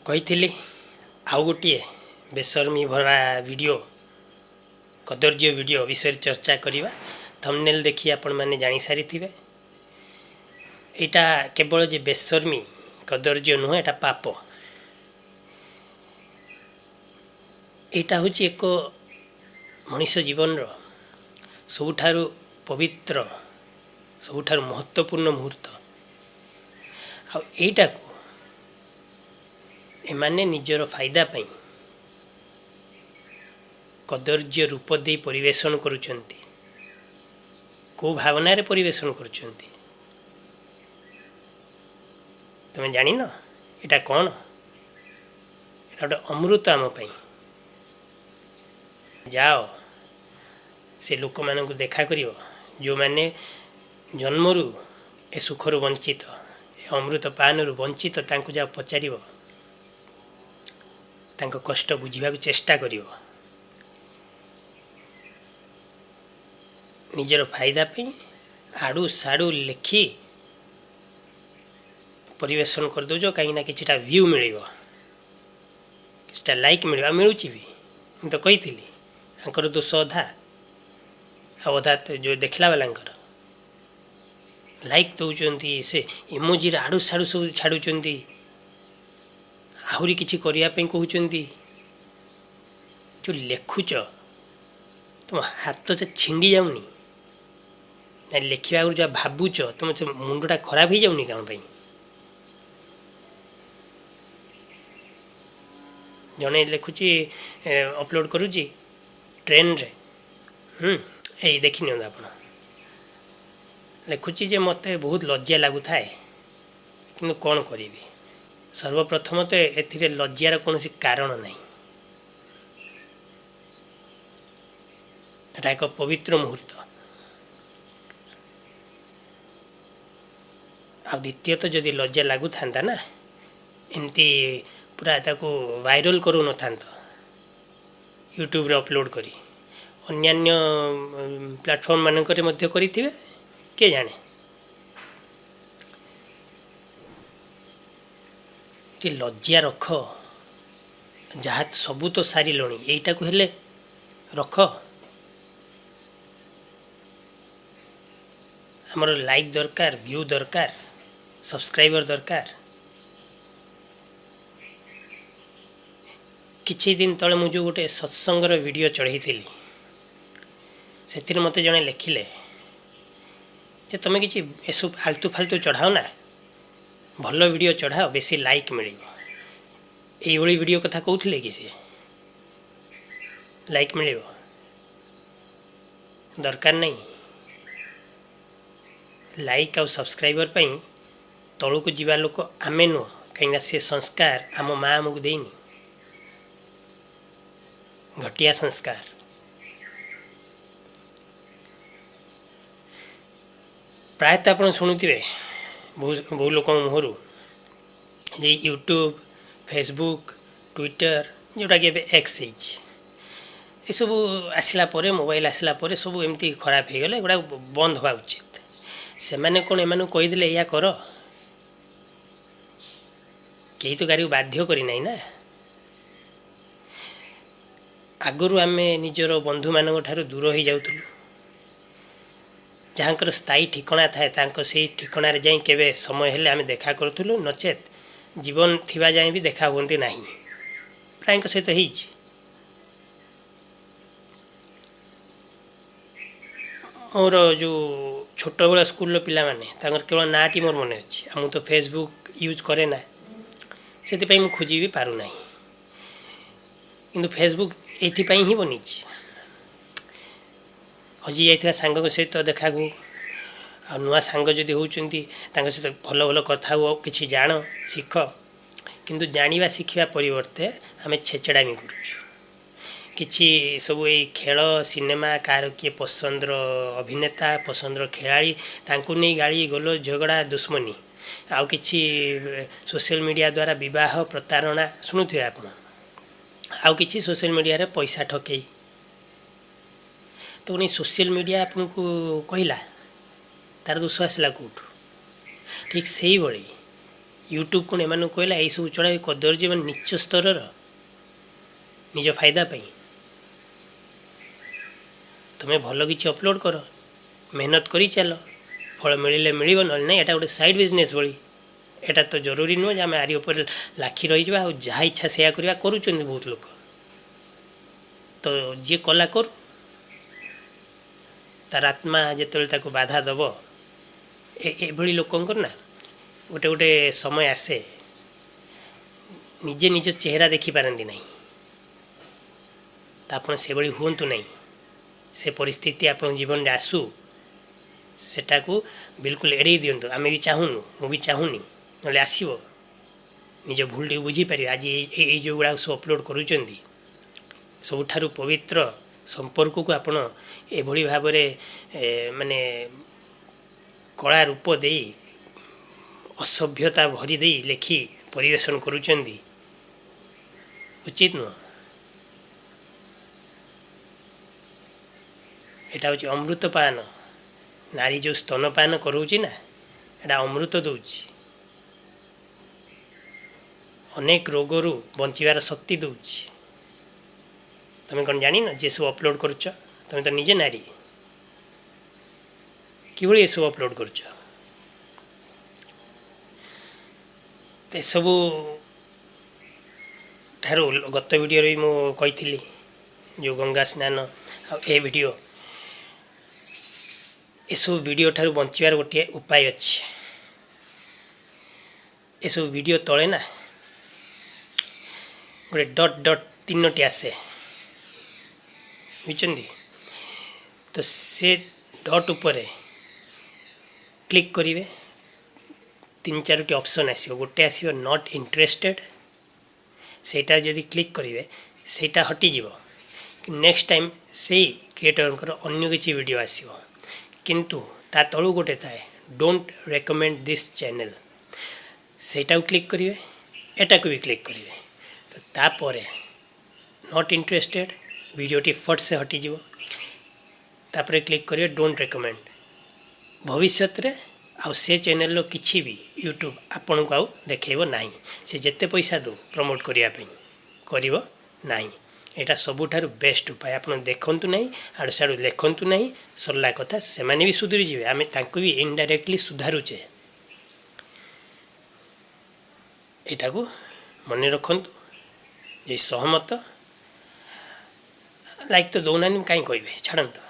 କହିଥିଲି ଆଉ ଗୋଟିଏ ବେଶର୍ମୀ ଭରା ଭିଡ଼ିଓ କଦର୍ଯ୍ୟ ଭିଡ଼ିଓ ବିଷୟରେ ଚର୍ଚ୍ଚା କରିବା। ଥମ୍ବନେଲ୍ ଦେଖି ଆପଣମାନେ ଜାଣିସାରିଥିବେ। ଏଇଟା କେବଳ ଯେ ବେଶର୍ମୀ କଦର୍ଯ୍ୟ ନୁହେଁ, ଏଇଟା ପାପ। ଏଇଟା ହେଉଛି ଏକ ମଣିଷ ଜୀବନର ସବୁଠାରୁ ପବିତ୍ର, ସବୁଠାରୁ ମହତ୍ତ୍ୱପୂର୍ଣ୍ଣ ମୁହୂର୍ତ୍ତ। ଆଉ ଏଇଟାକୁ ଏମାନେ ନିଜର ଫାଇଦା ପାଇଁ କଦର୍ଯ୍ୟ ରୂପ ଦେଇ ପରିବେଷଣ କରୁଛନ୍ତି। କେଉଁ ଭାବନାରେ ପରିବେଷଣ କରୁଛନ୍ତି ତୁମେ ଜାଣିନ? ଏଇଟା କ'ଣ? ଏଇଟା ଗୋଟେ ଅମୃତ ଆମ ପାଇଁ। ଯାଅ ସେ ଲୋକମାନଙ୍କୁ ଦେଖା କରିବ ଯେଉଁମାନେ ଜନ୍ମରୁ ଏ ସୁଖରୁ ବଞ୍ଚିତ, ଏ ଅମୃତ ପାନରୁ ବଞ୍ଚିତ। ତାଙ୍କୁ ଯାଅ ପଚାରିବ, ତାଙ୍କ କଷ୍ଟ ବୁଝିବାକୁ ଚେଷ୍ଟା କରିବ। ନିଜର ଫାଇଦା ପାଇଁ ଆଡ଼ୁ ସାଡ଼ୁ ଲେଖି ପରିବେଷଣ କରିଦେଉଛ, କାହିଁକିନା କିଛିଟା ଭ୍ୟୁ ମିଳିବ, କିଛିଟା ଲାଇକ୍ ମିଳିବ। ଆଉ ମିଳୁଛି ବି। ମୁଁ ତ କହିଥିଲି ତାଙ୍କର ଦୋଷ ଅଧା, ଆଉ ଅଧା ଯେଉଁ ଦେଖିଲା ବାଲାଙ୍କର। ଲାଇକ୍ ଦେଉଛନ୍ତି, ସେ ଇମୋଜିରେ ଆଡ଼ୁ ସାଡ଼ୁ ସବୁ ଛାଡ଼ୁଛନ୍ତି, ଆହୁରି କିଛି କରିବା ପାଇଁ କହୁଛନ୍ତି। ଯେଉଁ ଲେଖୁଛ ତୁମ ହାତ ଯେ ଛିଣ୍ଡି ଯାଉନି? ଲେଖିବା ଆଗରୁ ଯାହା ଭାବୁଛ, ତୁମ ସେ ମୁଣ୍ଡଟା ଖରାପ ହେଇଯାଉନି କ'ଣ ପାଇଁ? ଜଣେ ଲେଖୁଛି, ଅପଲୋଡ଼ କରୁଛି ଟ୍ରେନରେ, ଏଇ ଦେଖିନିଅନ୍ତୁ ଆପଣ। ଲେଖୁଛି ଯେ ମୋତେ ବହୁତ ଲଜ୍ଜା ଲାଗୁଥାଏ, କିନ୍ତୁ କ'ଣ କରିବି? ସର୍ବପ୍ରଥମତଃ ଏଥିରେ ଲଜ୍ଜାର କୌଣସି କାରଣ ନାହିଁ। ଏଟା ଏକ ପବିତ୍ର ମୁହୂର୍ତ୍ତ। ଆଉ ଦ୍ୱିତୀୟତଃ ଯଦି ଲଜ୍ଜା ଲାଗୁଥାନ୍ତା ନା, ଏମିତି ପୁରା ତାକୁ ଭାଇରାଲ୍ କରୁନଥାନ୍ତ ୟୁଟ୍ୟୁବରେ ଅପଲୋଡ଼ କରି। ଅନ୍ୟାନ୍ୟ ପ୍ଲାଟଫର୍ମ ମାନଙ୍କରେ ମଧ୍ୟ କରିଥିବେ, କିଏ ଜାଣେ। ଟିକେ ଲଜ୍ଜା ରଖ। ଯାହା ସବୁ ତ ସାରିଲଣି, ଏଇଟାକୁ ହେଲେ ରଖ। ଆମର ଲାଇକ୍ ଦରକାର, ଭ୍ୟୁ ଦରକାର, ସବସ୍କ୍ରାଇବର ଦରକାର। କିଛି ଦିନ ତଳେ ମୁଁ ଯେଉଁ ଗୋଟେ ସତ୍ସଙ୍ଗର ଭିଡ଼ିଓ ଚଢ଼େଇଥିଲି, ସେଥିରେ ମୋତେ ଜଣେ ଲେଖିଲେ ଯେ ତୁମେ କିଛି ଏସବୁ ଆଲତୁ ଫାଲତୁ ଚଢ଼ାଅ ନା, ଭଲ ଭିଡ଼ିଓ ଚଢ଼ାଅ, ବେଶୀ ଲାଇକ୍ ମିଳିବ। ଏଇଭଳି ଭିଡ଼ିଓ କଥା କହୁଥିଲେ କି ସିଏ? ଲାଇକ୍ ମିଳିବ ଦରକାର ନାହିଁ। ଲାଇକ୍ ଆଉ ସବସ୍କ୍ରାଇବର ପାଇଁ ତଳକୁ ଯିବା ଲୋକ ଆମେ ନୁହଁ, କାହିଁକିନା ସେ ସଂସ୍କାର ଆମ ମା ଆମକୁ ଦେଇନି। ଘଟିଆ ସଂସ୍କାର। ପ୍ରାୟତଃ ଆପଣ ଶୁଣୁଥିବେ ବହୁ ଲୋକଙ୍କ ମୁହଁରୁ ଯେ ୟୁଟ୍ୟୁବ୍, ଫେସବୁକ୍, ଟ୍ୱିଟର, ଯେଉଁଟାକି ଏବେ ଏକ୍ସ ହେଇଛି, ଏସବୁ ଆସିଲା ପରେ, ମୋବାଇଲ ଆସିଲା ପରେ ସବୁ ଏମିତି ଖରାପ ହେଇଗଲେ। ଏଗୁଡ଼ା ବନ୍ଦ ହେବା ଉଚିତ। ସେମାନେ କ'ଣ ଏମାନଙ୍କୁ କହିଦେଲେ ଏଇଆ କର? କେହି ତ ଗାଡ଼ିକୁ ବାଧ୍ୟ କରିନାହିଁ ନା। ଆଗରୁ ଆମେ ନିଜର ବନ୍ଧୁମାନଙ୍କ ଠାରୁ ଦୂର ହେଇଯାଉଥିଲୁ। ଯାହାଙ୍କର ସ୍ଥାୟୀ ଠିକଣା ଥାଏ, ତାଙ୍କ ସେଇ ଠିକଣାରେ ଯାଇ କେବେ ସମୟ ହେଲେ ଆମେ ଦେଖା କରୁଥିଲୁ, ନଚେତ୍ ଜୀବନ ଥିବା ଯାଏଁ ବି ଦେଖା ହୁଅନ୍ତି ନାହିଁ। ପ୍ରାୟଙ୍କ ସହିତ ହେଇଛି। ମୋର ଯେଉଁ ଛୋଟବେଳ ସ୍କୁଲର ପିଲାମାନେ, ତାଙ୍କର କେବଳ ନାଁଟି ମୋର ମନେ ଅଛି। ଆଉ ମୁଁ ତ ଫେସବୁକ୍ ୟୁଜ୍ କରେ ନା, ସେଥିପାଇଁ ମୁଁ ଖୋଜି ବି ପାରୁନାହିଁ। କିନ୍ତୁ ଫେସବୁକ୍ ଏଇଥିପାଇଁ ହିଁ ବନିଛି, ହଜିଯାଇଥିବା ସାଙ୍ଗଙ୍କ ସହିତ ଦେଖାକୁ, ଆଉ ନୂଆ ସାଙ୍ଗ ଯଦି ହେଉଛନ୍ତି ତାଙ୍କ ସହିତ ଭଲ ଭଲ କଥା ହୁଅ, କିଛି ଜାଣ, ଶିଖ। କିନ୍ତୁ ଜାଣିବା ଶିଖିବା ପରିବର୍ତ୍ତେ ଆମେ ଛେଚଡ଼ାମି କରୁଛୁ। କିଛି ସବୁ ଏଇ ଖେଳ, ସିନେମା, କାହାର କିଏ ପସନ୍ଦର ଅଭିନେତା, ପସନ୍ଦର ଖେଳାଳି, ତାଙ୍କୁ ନେଇ ଗାଳି ଗୋଲଜ, ଝଗଡ଼ା, ଦୁଶ୍ମନୀ। ଆଉ କିଛି ସୋସିଆଲ ମିଡ଼ିଆ ଦ୍ୱାରା ବିବାହ, ପ୍ରତାରଣା ଶୁଣୁଥିବେ ଆପଣ। ଆଉ କିଛି ସୋସିଆଲ ମିଡ଼ିଆରେ ପଇସା ଠକେଇ। ତ ପୁଣି ସୋସିଆଲ ମିଡ଼ିଆ ଆପଣଙ୍କୁ କହିଲା, ତାର ଦୋଷ ଆସିଲା କେଉଁଠୁ? ଠିକ୍ ସେଇଭଳି यूट्यूब कौन एम कहला यही सब चढ़ा करदे मैंने नीच स्तर निज फायदा तुम्हें भल कि अपलोड कर मेहनत करी चल फल मिले मिल ना ना यहाँ गोटे साइड बिजनेस भाई एटा तो जरूरी नुह आम आरी उपर लाखी रही जहाँ इच्छा से करवा करुँच बहुत लोग तो जी कला कर तार आत्मा जो बाधा दब ये लोकंर ना गोटे गोटे समय आसे निजे निज चेहरा देखी पारती नहीं तो आप से हूँ नहीं से परिस्थिति आप जीवन में आसू सेटा को बिल्कुल एड़े दिंतु आम भी चाहूनु मु भी चाहूनी ना आसो निज भूल टी बुझीपार आज ये जो गुड़ा सब अपलोड करुँच सबुठारु पवित्र संपर्क को आपण एभली भाव माने कला रूप दे असभ्यता भरी दे लेखि परिवेशन करुचंदी उचित नुह एटा हूँ अमृतपान नारी जो स्तनपान करोची ना एटा अमृत दौची अनेक रोगरू बंचार शक्ति दौची तुम कौन जान जे सब अपलोड करुच तुम तो निजे नारी कि ये सब अपलोड करुच तो सबू ठारू गत वीडियो भी मुझे जो गंगा स्नान ए वीडियो ये सब वीडियो ठारू बचार गोटे उपाय अच्छे ये सब वीडियो तले ना गोटे डट डट तीनोटी आसे बुझे तो से डट उपर क्लिक करेंगे तीन चारोटी ऑप्शन आसो गोटे आसो नॉट इंटरेस्टेड सेटा जदि क्लिक करेंगे सेटा हटिଯିव नेक्स्ट टाइम से क्रिएटर अन्य किसी वीडियो आसो किंतु ता तलू गोटे थाए डोंट रेकमेंड दिस चैनल सेटा क्लिक करेंगे एटा को भी क्लिक करेंगे तो तापर नॉट इंटरेस्टेड वीडियोटी फट से हटिଯିव तापर क्लिक करेंगे डोंट रेकमेंड भविष्य रे आ से चैनल किसी भी यूट्यूब आपन को आउ देखेब ना से जेते पैसा दो प्रमोट करने करिवो नाही एटा सबुठारु बेस्ट उपाय आप देखु ना आड़ साड़ू लिखु ना सरला कथा से माने भी सुधरी जाए आम तांको भी इनडायरेक्टली सुधारुचे एटा को मन रखु जे सहमत लाइक तो दौना कहीं कहे छाड़ू